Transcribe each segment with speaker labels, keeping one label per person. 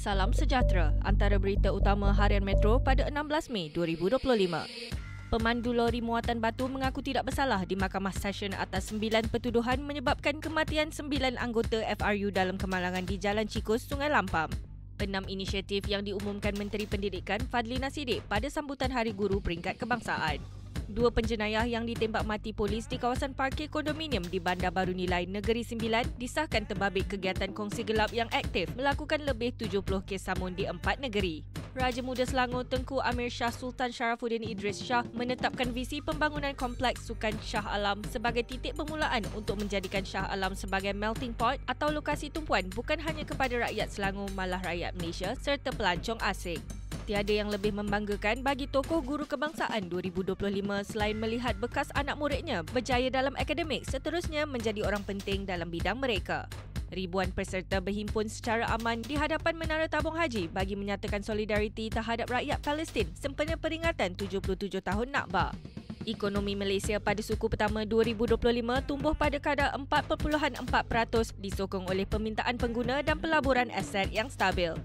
Speaker 1: Salam sejahtera, antara berita utama harian Metro pada 16 Mei 2025. Pemandu lori muatan batu mengaku tidak bersalah di Mahkamah Session atas 9 pertuduhan menyebabkan kematian 9 anggota FRU dalam kemalangan di Jalan Cikus, Sungai Lampam. 6 inisiatif yang diumumkan Menteri Pendidikan Fadlina Siddiq pada sambutan Hari Guru Peringkat Kebangsaan. 2 penjenayah yang ditembak mati polis di kawasan parkir kondominium di Bandar Baru Nilai Negeri Sembilan disahkan terbabit kegiatan kongsi gelap yang aktif melakukan lebih 70 kes samun di 4 negeri. Raja Muda Selangor Tengku Amir Shah Sultan Sharafuddin Idris Shah menetapkan visi pembangunan kompleks Sukan Shah Alam sebagai titik permulaan untuk menjadikan Shah Alam sebagai melting pot atau lokasi tumpuan bukan hanya kepada rakyat Selangor malah rakyat Malaysia serta pelancong asing. Tiada yang lebih membanggakan bagi tokoh guru kebangsaan 2025 selain melihat bekas anak muridnya berjaya dalam akademik, seterusnya menjadi orang penting dalam bidang mereka. Ribuan peserta berhimpun secara aman di hadapan Menara Tabung Haji bagi menyatakan solidariti terhadap rakyat Palestin sempena peringatan 77 tahun Nakba. Ekonomi Malaysia pada suku pertama 2025 tumbuh pada kadar 4.4% disokong oleh permintaan pengguna dan pelaburan aset yang stabil.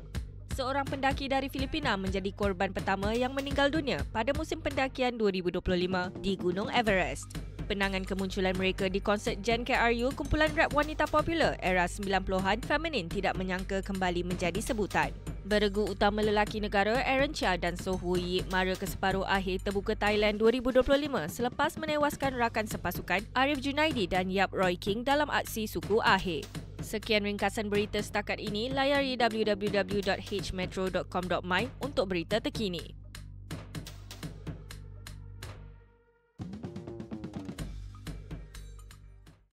Speaker 1: Seorang pendaki dari Filipina menjadi korban pertama yang meninggal dunia pada musim pendakian 2025 di Gunung Everest. Penangan kemunculan mereka di konsert Gen KRU, kumpulan rap wanita popular era 90-an feminin tidak menyangka kembali menjadi sebutan. Beregu utama lelaki negara Aaron Chia dan Soh Woo Yik mara ke separuh akhir terbuka Thailand 2025 selepas menewaskan rakan sepasukan Arif Junaidi dan Yap Roy King dalam aksi suku akhir. Sekian ringkasan berita setakat ini, layari www.hmetro.com.my untuk berita terkini.